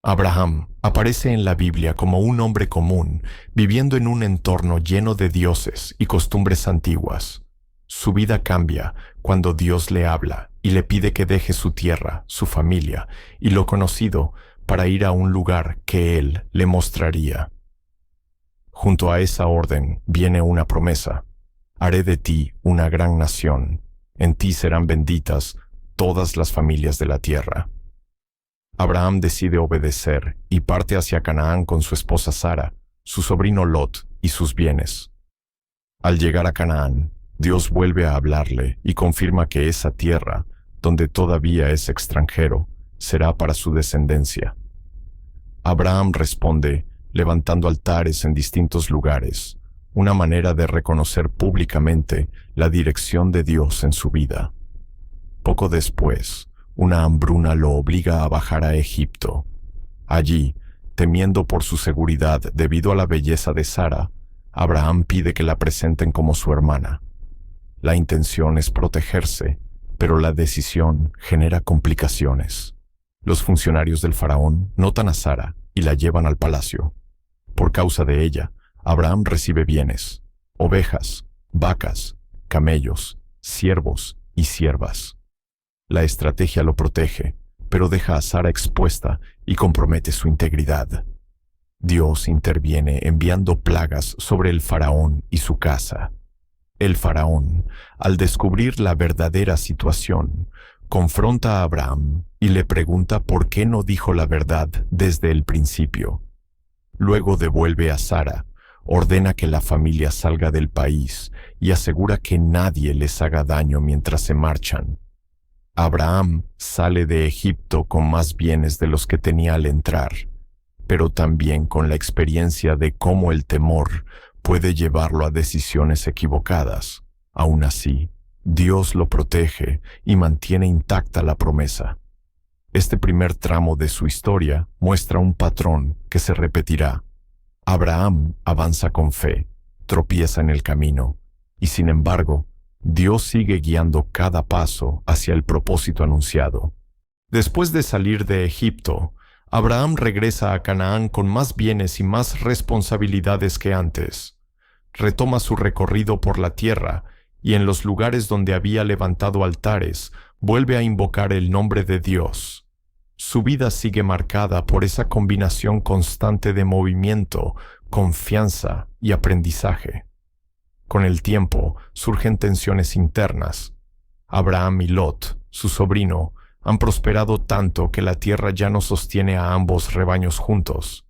Abraham aparece en la Biblia como un hombre común, viviendo en un entorno lleno de dioses y costumbres antiguas. Su vida cambia cuando Dios le habla y le pide que deje su tierra, su familia y lo conocido para ir a un lugar que él le mostraría. Junto a esa orden viene una promesa: haré de ti una gran nación, en ti serán benditas todas las familias de la tierra. Abraham decide obedecer y parte hacia Canaán con su esposa Sara, su sobrino Lot y sus bienes. Al llegar a Canaán, Dios vuelve a hablarle y confirma que esa tierra, donde todavía es extranjero, será para su descendencia. Abraham responde levantando altares en distintos lugares, una manera de reconocer públicamente la dirección de Dios en su vida. Poco después, una hambruna lo obliga a bajar a Egipto. Allí, temiendo por su seguridad debido a la belleza de Sara, Abraham pide que la presenten como su hermana. La intención es protegerse, pero la decisión genera complicaciones. Los funcionarios del faraón notan a Sara y la llevan al palacio. Por causa de ella, Abraham recibe bienes: ovejas, vacas, camellos, siervos y siervas. La estrategia lo protege, pero deja a Sara expuesta y compromete su integridad. Dios interviene enviando plagas sobre el faraón y su casa. El faraón, al descubrir la verdadera situación, confronta a Abraham y le pregunta por qué no dijo la verdad desde el principio. Luego devuelve a Sara, ordena que la familia salga del país y asegura que nadie les haga daño mientras se marchan. Abraham sale de Egipto con más bienes de los que tenía al entrar, pero también con la experiencia de cómo el temor puede llevarlo a decisiones equivocadas. Aún así, Dios lo protege y mantiene intacta la promesa. Este primer tramo de su historia muestra un patrón que se repetirá. Abraham avanza con fe, tropieza en el camino, y sin embargo, Dios sigue guiando cada paso hacia el propósito anunciado. Después de salir de Egipto, Abraham regresa a Canaán con más bienes y más responsabilidades que antes. Retoma su recorrido por la tierra y en los lugares donde había levantado altares, vuelve a invocar el nombre de Dios. Su vida sigue marcada por esa combinación constante de movimiento, confianza y aprendizaje. Con el tiempo surgen tensiones internas. Abraham y Lot, su sobrino, han prosperado tanto que la tierra ya no sostiene a ambos rebaños juntos.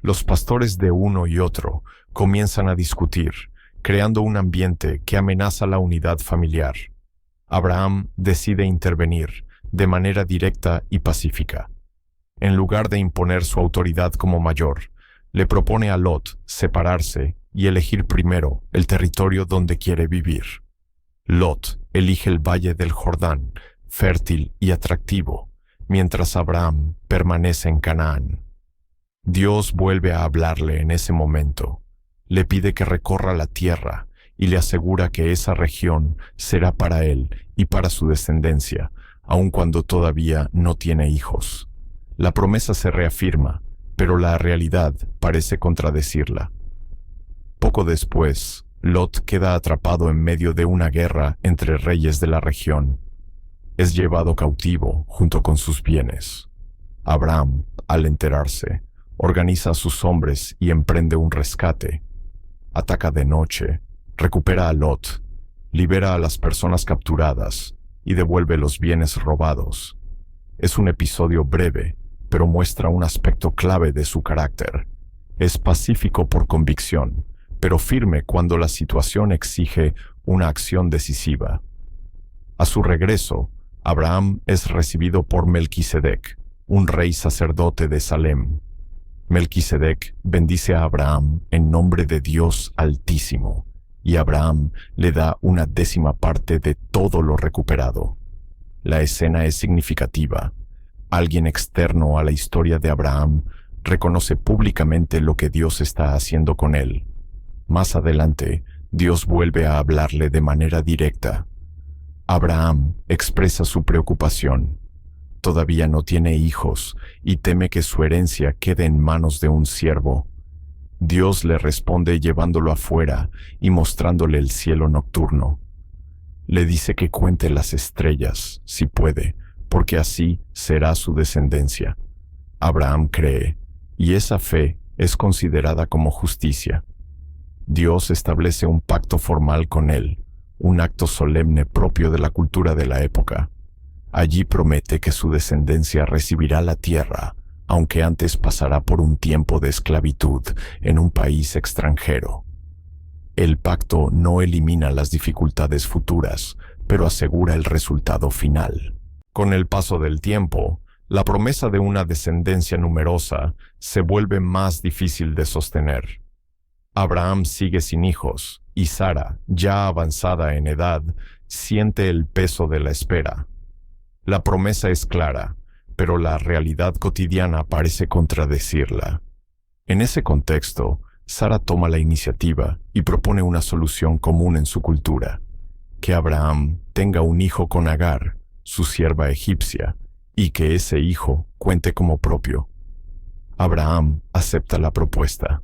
Los pastores de uno y otro comienzan a discutir, creando un ambiente que amenaza la unidad familiar. Abraham decide intervenir de manera directa y pacífica. En lugar de imponer su autoridad como mayor, le propone a Lot separarse y elegir primero el territorio donde quiere vivir. Lot elige el valle del Jordán, fértil y atractivo, mientras Abraham permanece en Canaán. Dios vuelve a hablarle en ese momento. Le pide que recorra la tierra y le asegura que esa región será para él y para su descendencia, aun cuando todavía no tiene hijos. La promesa se reafirma, pero la realidad parece contradecirla. Poco después, Lot queda atrapado en medio de una guerra entre reyes de la región. Es llevado cautivo junto con sus bienes. Abraham, al enterarse, organiza a sus hombres y emprende un rescate. Ataca de noche, recupera a Lot, libera a las personas capturadas y devuelve los bienes robados. Es un episodio breve, pero muestra un aspecto clave de su carácter. Es pacífico por convicción, pero firme cuando la situación exige una acción decisiva. A su regreso, Abraham es recibido por Melquisedec, un rey sacerdote de Salem. Melquisedec bendice a Abraham en nombre de Dios Altísimo, y Abraham le da una 10ª parte de todo lo recuperado. La escena es significativa. Alguien externo a la historia de Abraham reconoce públicamente lo que Dios está haciendo con él. Más adelante, Dios vuelve a hablarle de manera directa. Abraham expresa su preocupación. todavía no tiene hijos y teme que su herencia quede en manos de un siervo. Dios le responde llevándolo afuera y mostrándole el cielo nocturno. Le dice que cuente las estrellas, si puede, porque así será su descendencia. Abraham cree, y esa fe es considerada como justicia. Dios establece un pacto formal con él, un acto solemne propio de la cultura de la época. Allí promete que su descendencia recibirá la tierra, aunque antes pasará por un tiempo de esclavitud en un país extranjero. El pacto no elimina las dificultades futuras, pero asegura el resultado final. Con el paso del tiempo, la promesa de una descendencia numerosa se vuelve más difícil de sostener. Abraham sigue sin hijos, y Sara, ya avanzada en edad, siente el peso de la espera. La promesa es clara, pero la realidad cotidiana parece contradecirla. En ese contexto, Sara toma la iniciativa y propone una solución común en su cultura: que Abraham tenga un hijo con Agar, su sierva egipcia, y que ese hijo cuente como propio. Abraham acepta la propuesta.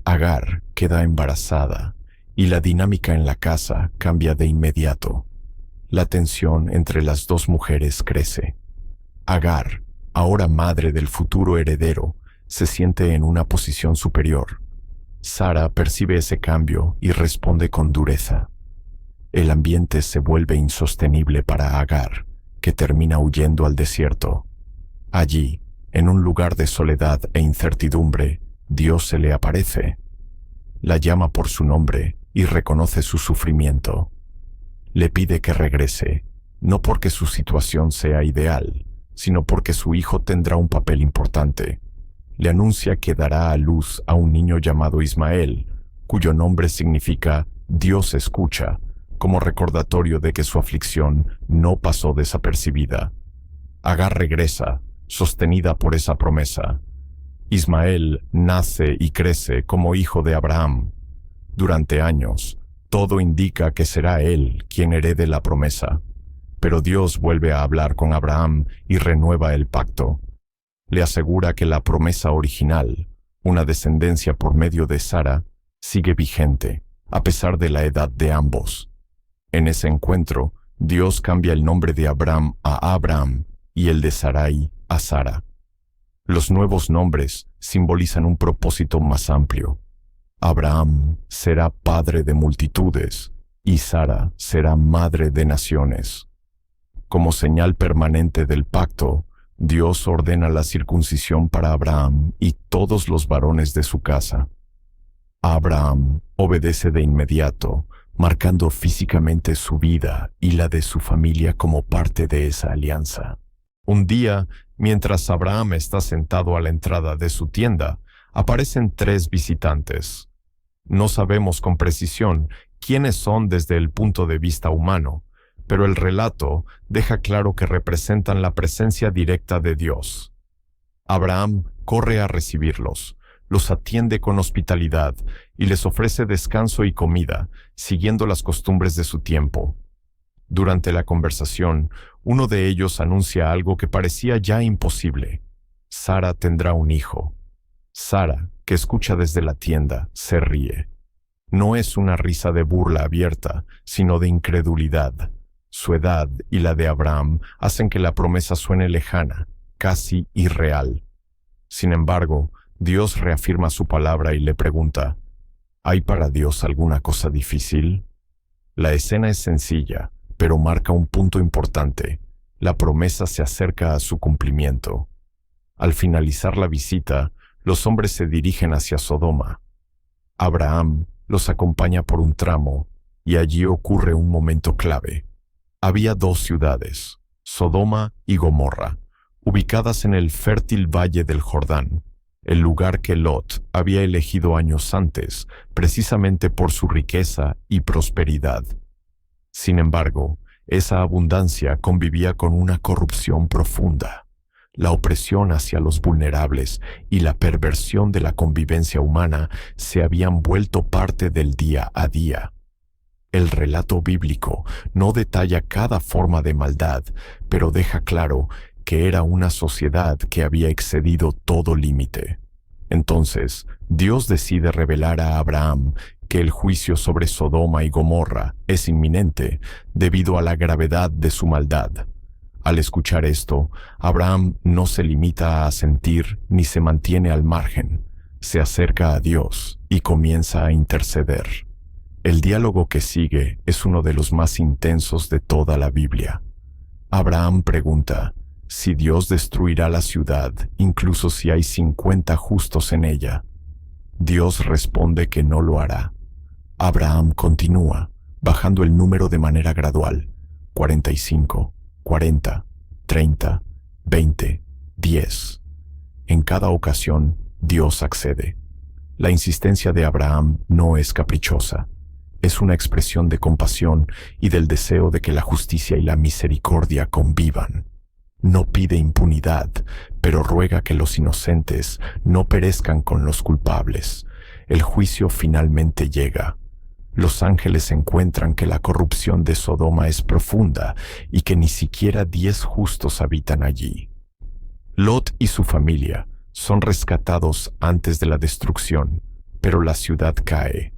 Agar queda embarazada y la dinámica en la casa cambia de inmediato. La tensión entre las dos mujeres crece. Agar, ahora madre del futuro heredero, se siente en una posición superior. Sara percibe ese cambio y responde con dureza. El ambiente se vuelve insostenible para Agar, que termina huyendo al desierto. Allí, en un lugar de soledad e incertidumbre, Dios se le aparece. La llama por su nombre y reconoce su sufrimiento. Le pide que regrese, no porque su situación sea ideal, sino porque su hijo tendrá un papel importante. Le anuncia que dará a luz a un niño llamado Ismael, cuyo nombre significa Dios escucha, como recordatorio de que su aflicción no pasó desapercibida. Agar regresa, sostenida por esa promesa. Ismael nace y crece como hijo de Abraham. Durante años, todo indica que será él quien herede la promesa. Pero Dios vuelve a hablar con Abraham y renueva el pacto. Le asegura que la promesa original, una descendencia por medio de Sara, sigue vigente, a pesar de la edad de ambos. En ese encuentro, Dios cambia el nombre de Abram a Abraham y el de Sarai a Sara. Los nuevos nombres simbolizan un propósito más amplio. Abraham será padre de multitudes y Sara será madre de naciones. Como señal permanente del pacto, Dios ordena la circuncisión para Abraham y todos los varones de su casa. Abraham obedece de inmediato, marcando físicamente su vida y la de su familia como parte de esa alianza. Un día, mientras Abraham está sentado a la entrada de su tienda, aparecen 3 visitantes. No sabemos con precisión quiénes son desde el punto de vista humano, pero el relato deja claro que representan la presencia directa de Dios. Abraham corre a recibirlos, los atiende con hospitalidad y les ofrece descanso y comida, siguiendo las costumbres de su tiempo. Durante la conversación, uno de ellos anuncia algo que parecía ya imposible. Sara tendrá un hijo. Sara, que escucha desde la tienda, se ríe. No es una risa de burla abierta, sino de incredulidad. Su edad y la de Abraham hacen que la promesa suene lejana, casi irreal. Sin embargo, Dios reafirma su palabra y le pregunta: ¿hay para Dios alguna cosa difícil? La escena es sencilla, pero marca un punto importante. La promesa se acerca a su cumplimiento. Al finalizar la visita, los hombres se dirigen hacia Sodoma. Abraham los acompaña por un tramo, y allí ocurre un momento clave. Había 2 ciudades, Sodoma y Gomorra, ubicadas en el fértil valle del Jordán, el lugar que Lot había elegido años antes, precisamente por su riqueza y prosperidad. Sin embargo, esa abundancia convivía con una corrupción profunda. La opresión hacia los vulnerables y la perversión de la convivencia humana se habían vuelto parte del día a día. El relato bíblico no detalla cada forma de maldad, pero deja claro que era una sociedad que había excedido todo límite. Entonces, Dios decide revelar a Abraham que el juicio sobre Sodoma y Gomorra es inminente debido a la gravedad de su maldad. Al escuchar esto, Abraham no se limita a asentir ni se mantiene al margen. Se acerca a Dios y comienza a interceder. El diálogo que sigue es uno de los más intensos de toda la Biblia. Abraham pregunta si Dios destruirá la ciudad, incluso si hay 50 justos en ella. Dios responde que no lo hará. Abraham continúa, bajando el número de manera gradual: 45, 40, 30, 20, 10. En cada ocasión, Dios accede. La insistencia de Abraham no es caprichosa. Es una expresión de compasión y del deseo de que la justicia y la misericordia convivan. No pide impunidad, pero ruega que los inocentes no perezcan con los culpables. El juicio finalmente llega. Los ángeles encuentran que la corrupción de Sodoma es profunda y que ni siquiera 10 justos habitan allí. Lot y su familia son rescatados antes de la destrucción, pero la ciudad cae.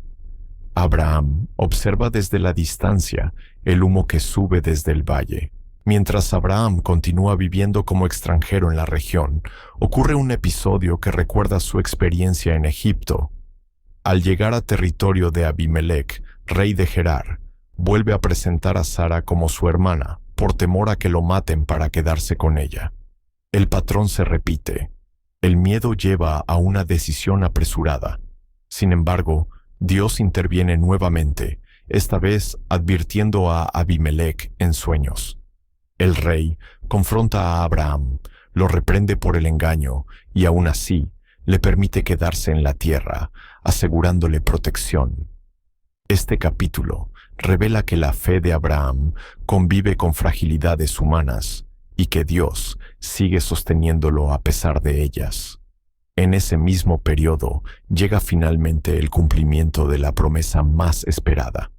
Abraham observa desde la distancia el humo que sube desde el valle. Mientras Abraham continúa viviendo como extranjero en la región, ocurre un episodio que recuerda su experiencia en Egipto. Al llegar a territorio de Abimelech, rey de Gerar, vuelve a presentar a Sara como su hermana, por temor a que lo maten para quedarse con ella. El patrón se repite. El miedo lleva a una decisión apresurada. Sin embargo, Dios interviene nuevamente, esta vez advirtiendo a Abimelech en sueños. El rey confronta a Abraham, lo reprende por el engaño y aún así le permite quedarse en la tierra, asegurándole protección. Este capítulo revela que la fe de Abraham convive con fragilidades humanas y que Dios sigue sosteniéndolo a pesar de ellas. En ese mismo periodo llega finalmente el cumplimiento de la promesa más esperada.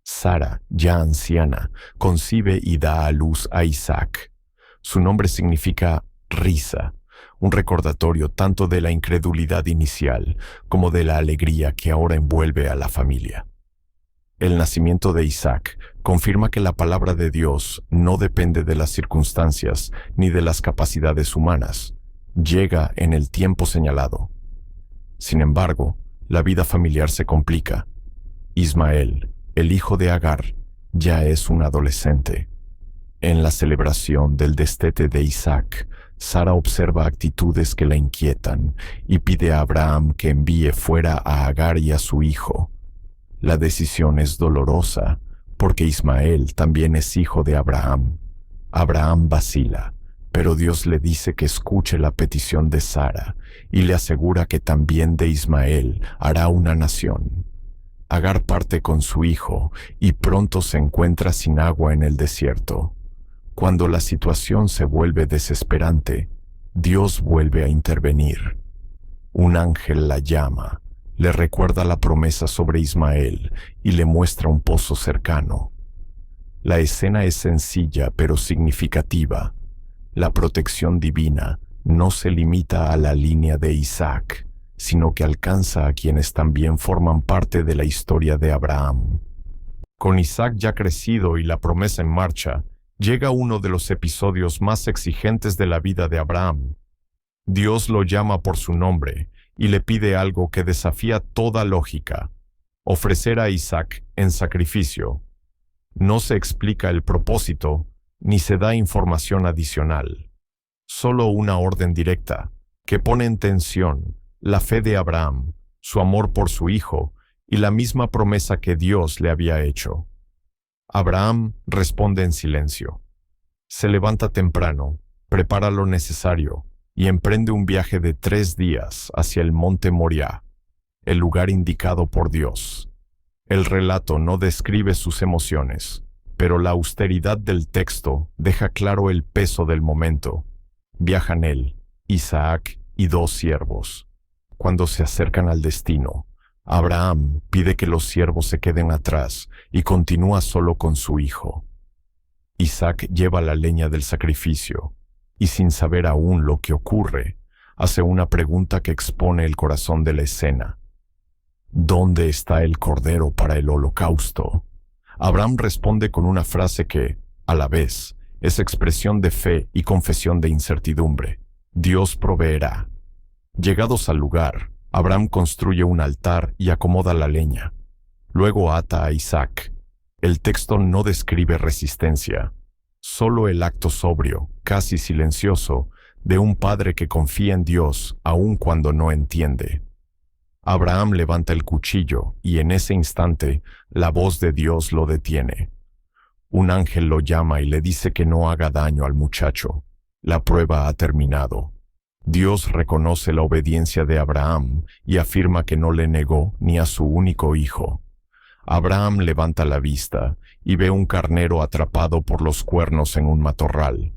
Sara, ya anciana, concibe y da a luz a Isaac. Su nombre significa risa, un recordatorio tanto de la incredulidad inicial como de la alegría que ahora envuelve a la familia. El nacimiento de Isaac confirma que la palabra de Dios no depende de las circunstancias ni de las capacidades humanas. Llega en el tiempo señalado. Sin embargo, la vida familiar se complica. Ismael, el hijo de Agar, ya es un adolescente. En la celebración del destete de Isaac, Sara observa actitudes que la inquietan y pide a Abraham que envíe fuera a Agar y a su hijo. La decisión es dolorosa porque Ismael también es hijo de Abraham. Abraham vacila, pero Dios le dice que escuche la petición de Sara y le asegura que también de Ismael hará una nación. Agar parte con su hijo y pronto se encuentra sin agua en el desierto. Cuando la situación se vuelve desesperante, Dios vuelve a intervenir. Un ángel la llama, le recuerda la promesa sobre Ismael y le muestra un pozo cercano. La escena es sencilla pero significativa. La protección divina no se limita a la línea de Isaac, sino que alcanza a quienes también forman parte de la historia de Abraham. Con Isaac ya crecido y la promesa en marcha, llega uno de los episodios más exigentes de la vida de Abraham. Dios lo llama por su nombre y le pide algo que desafía toda lógica: ofrecer a Isaac en sacrificio. No se explica el propósito, ni se da información adicional. Solo una orden directa, que pone en tensión la fe de Abraham, su amor por su hijo y la misma promesa que Dios le había hecho. Abraham responde en silencio. Se levanta temprano, prepara lo necesario y emprende un viaje de 3 días hacia el monte Moriah, el lugar indicado por Dios. El relato no describe sus emociones, pero la austeridad del texto deja claro el peso del momento. Viajan él, Isaac y 2 siervos. Cuando se acercan al destino, Abraham pide que los siervos se queden atrás y continúa solo con su hijo. Isaac lleva la leña del sacrificio, y sin saber aún lo que ocurre, hace una pregunta que expone el corazón de la escena. ¿Dónde está el cordero para el holocausto? Abraham responde con una frase que, a la vez, es expresión de fe y confesión de incertidumbre. Dios proveerá. Llegados al lugar, Abraham construye un altar y acomoda la leña. Luego ata a Isaac. El texto no describe resistencia, solo el acto sobrio, casi silencioso, de un padre que confía en Dios aun cuando no entiende. Abraham levanta el cuchillo y en ese instante la voz de Dios lo detiene. Un ángel lo llama y le dice que no haga daño al muchacho. La prueba ha terminado. Dios reconoce la obediencia de Abraham y afirma que no le negó ni a su único hijo. Abraham levanta la vista y ve un carnero atrapado por los cuernos en un matorral.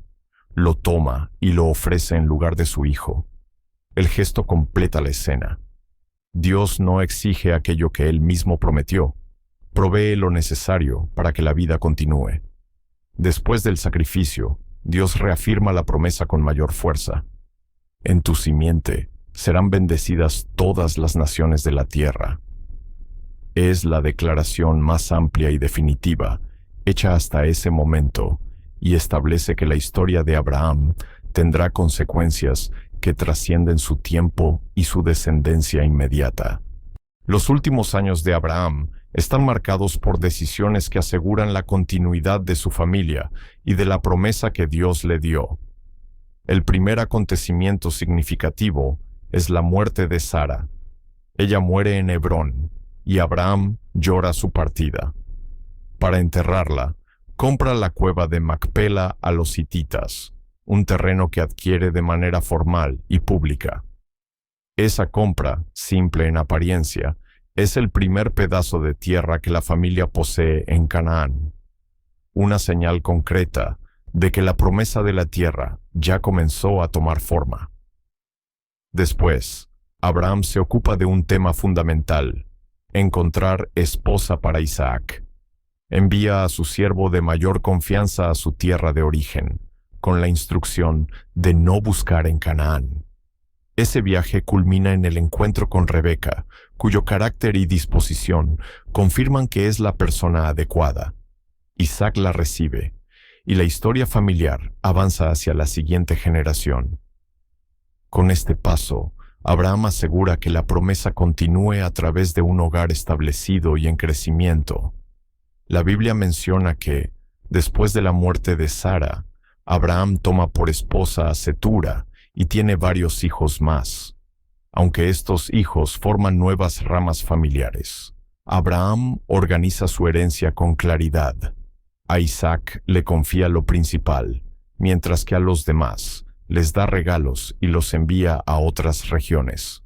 Lo toma y lo ofrece en lugar de su hijo. El gesto completa la escena. Dios no exige aquello que Él mismo prometió. Provee lo necesario para que la vida continúe. Después del sacrificio, Dios reafirma la promesa con mayor fuerza. En tu simiente serán bendecidas todas las naciones de la tierra. Es la declaración más amplia y definitiva, hecha hasta ese momento, y establece que la historia de Abraham tendrá consecuencias que trascienden su tiempo y su descendencia inmediata. Los últimos años de Abraham están marcados por decisiones que aseguran la continuidad de su familia y de la promesa que Dios le dio. El primer acontecimiento significativo es la muerte de Sara. Ella muere en Hebrón, y Abraham llora su partida. Para enterrarla, compra la cueva de Macpela a los hititas, un terreno que adquiere de manera formal y pública. Esa compra, simple en apariencia, es el primer pedazo de tierra que la familia posee en Canaán. Una señal concreta de que la promesa de la tierra ya comenzó a tomar forma. Después, Abraham se ocupa de un tema fundamental: encontrar esposa para Isaac. Envía a su siervo de mayor confianza a su tierra de origen, con la instrucción de no buscar en Canaán. Ese viaje culmina en el encuentro con Rebeca, cuyo carácter y disposición confirman que es la persona adecuada. Isaac la recibe, y la historia familiar avanza hacia la siguiente generación. Con este paso, Abraham asegura que la promesa continúe a través de un hogar establecido y en crecimiento. La Biblia menciona que, después de la muerte de Sara, Abraham toma por esposa a Cetura y tiene varios hijos más. Aunque estos hijos forman nuevas ramas familiares, Abraham organiza su herencia con claridad. A Isaac le confía lo principal, mientras que a los demás les da regalos y los envía a otras regiones.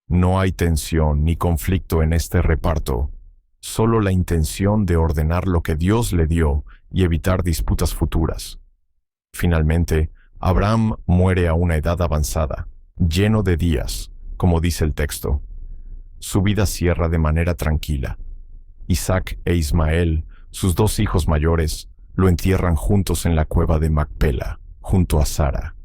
No hay tensión ni conflicto en este reparto, solo la intención de ordenar lo que Dios le dio y evitar disputas futuras. Finalmente, Abraham muere a una edad avanzada, lleno de días, como dice el texto. Su vida cierra de manera tranquila. Isaac e Ismael, sus dos hijos mayores, lo entierran juntos en la cueva de Macpela, junto a Sara.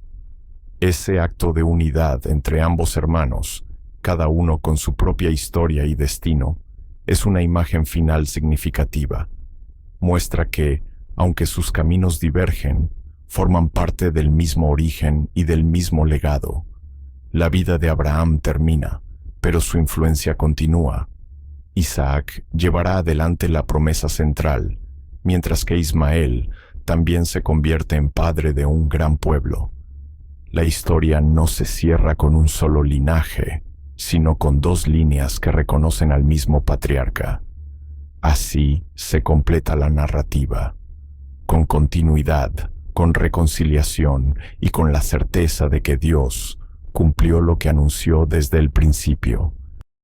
Ese acto de unidad entre ambos hermanos, cada uno con su propia historia y destino, es una imagen final significativa. Muestra que, aunque sus caminos divergen, forman parte del mismo origen y del mismo legado. La vida de Abraham termina, pero su influencia continúa. Isaac llevará adelante la promesa central, mientras que Ismael también se convierte en padre de un gran pueblo. La historia no se cierra con un solo linaje, sino con dos líneas que reconocen al mismo patriarca. Así se completa la narrativa, con continuidad, con reconciliación y con la certeza de que Dios cumplió lo que anunció desde el principio.